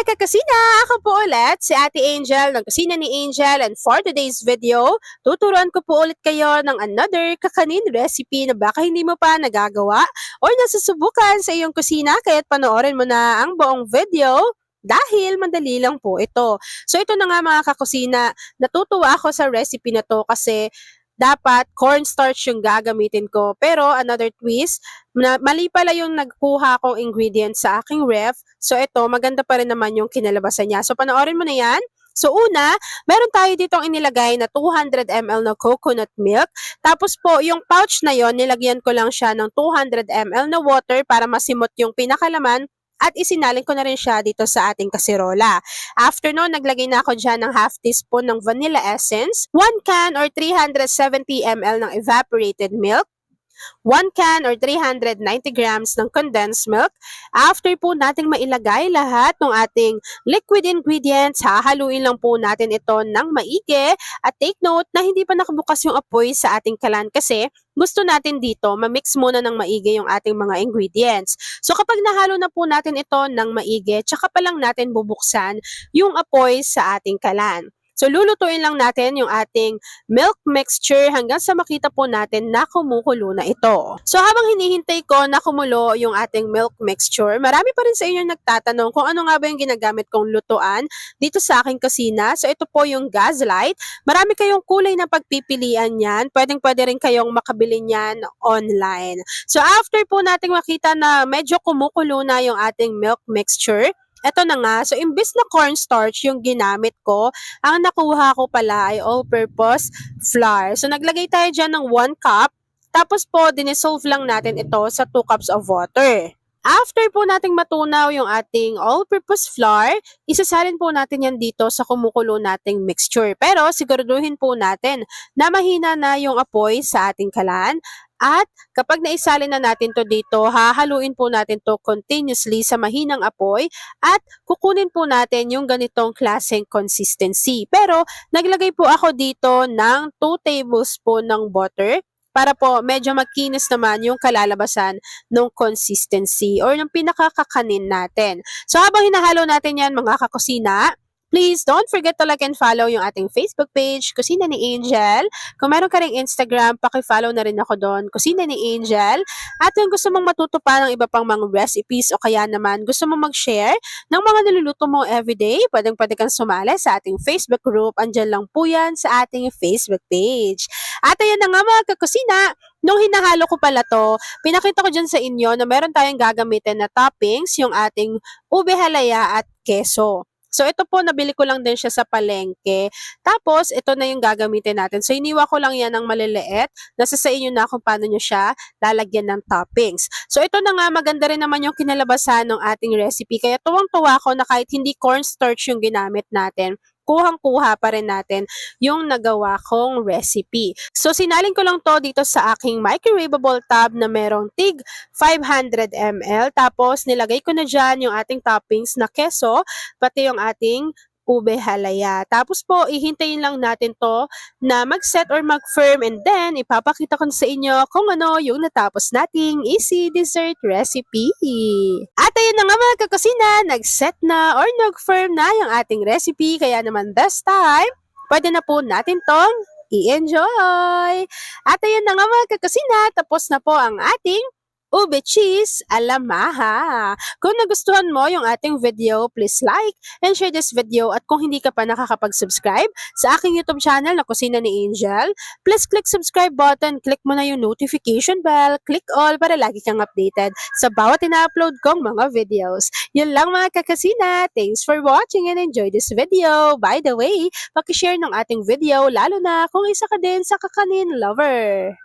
mga kakusina! Ako po ulit, si Ate Angel ng Kusina ni Angel, and for today's video, tuturuan ko po ulit kayo ng another kakanin recipe na baka hindi mo pa nagagawa or nasusubukan sa iyong kusina, kaya't panoorin mo na ang buong video dahil madali lang po ito. So ito na nga mga kakusina, natutuwa ako sa recipe na to kasi dapat cornstarch yung gagamitin ko. Pero another twist, mali pala yung nagkuha kong ingredients sa aking ref. So ito, maganda pa rin naman yung kinalabasan niya. So panoorin mo na yan. So una, meron tayo ditong inilagay na 200 ml na coconut milk. Tapos po, yung pouch na yon nilagyan ko lang siya ng 200 ml na water para masimot yung pinakalaman at isinalin ko na rin siya dito sa ating kaserola. After nun, naglagay na ako dyan ng half teaspoon ng vanilla essence, 1 can or 370 ml ng evaporated milk, 1 can or 390 grams ng condensed milk. After po nating mailagay lahat ng ating liquid ingredients, hahaluin lang po natin ito ng maigi at take note na hindi pa nakabukas yung apoy sa ating kalan kasi gusto natin dito ma-mix muna ng maigi yung ating mga ingredients. So kapag nahalo na po natin ito ng maigi, tsaka pa lang natin bubuksan yung apoy sa ating kalan. So, lulutuin lang natin yung ating milk mixture hanggang sa makita po natin na kumukulo na ito. So, habang hinihintay ko na kumulo yung ating milk mixture, marami pa rin sa inyo nagtatanong kung ano nga ba yung ginagamit kong lutuan dito sa aking kusina. So, ito po yung Gaslight. Marami kayong kulay na pagpipilian yan. Pwedeng-pwede rin kayong makabili niyan online. So, after po nating makita na medyo kumukulo na yung ating milk mixture, eto na nga, so imbis na cornstarch yung ginamit ko, ang nakuha ko pala ay all-purpose flour. So naglagay tayo dyan ng 1 cup, tapos po dinissolve lang natin ito sa 2 cups of water. After po nating matunaw yung ating all-purpose flour, isasalin po natin yan dito sa kumukulo nating mixture. Pero siguraduhin po natin na mahina na yung apoy sa ating kalan. At kapag naisalin na natin to dito, hahaluin po natin to continuously sa mahinang apoy at kukunin po natin yung ganitong klaseng consistency. Pero naglagay po ako dito ng 2 tablespoon ng butter para po medyo magkinis naman yung kalalabasan ng consistency or ng pinakakakanin natin. So habang hinahalo natin yan mga kakusina, please don't forget to like and follow yung ating Facebook page, Kusina ni Angel. Kung meron ka ring Instagram, paki-follow na rin ako doon, Kusina ni Angel. At kung gusto mong matuto pa ng iba pang mga recipes o kaya naman gusto mong mag-share ng mga niluluto mo everyday, pwedeng-pwede kang sumali sa ating Facebook group. Andyan lang po yan sa ating Facebook page. At ayan na nga mga kakusina, nung hinahalo ko pala to, pinakita ko dyan sa inyo na meron tayong gagamitin na toppings, yung ating ube halaya at keso. So, ito po, nabili ko lang din siya sa palengke. Tapos, ito na yung gagamitin natin. So, iniwa ko lang yan ng maliliit. Nasa sa inyo na kung paano nyo siya lalagyan ng toppings. So, ito na nga, maganda rin naman yung kinalabasan ng ating recipe. Kaya tuwang-tuwa ko na kahit hindi cornstarch yung ginamit natin, kuhang-kuha pa rin natin yung nagawa kong recipe. So, sinalin ko lang to dito sa aking microwavable tub na merong tig 500 ml. Tapos, nilagay ko na dyan yung ating toppings na keso, pati yung ating ube halaya. Tapos po, ihintayin lang natin to na mag-set or mag-firm and then ipapakita ko sa inyo kung ano yung natapos nating easy dessert recipe. At ayun na nga mga kakusina, nag-set na or nag-firm na yung ating recipe kaya naman this time, pwede na po natin tong i-enjoy. At ayun na nga mga kakusina, tapos na po ang ating ube cheese alamaha. Kung nagustuhan mo yung ating video, please like and share this video. At kung hindi ka pa nakakapag-subscribe sa aking YouTube channel na Kusina ni Angel, please click subscribe button, click mo na yung notification bell, click all para lagi kang updated sa bawat ina-upload kong mga videos. Yun lang mga kakasina. Thanks for watching and enjoy this video. By the way, pakishare ng ating video lalo na kung isa ka din sa kakanin lover.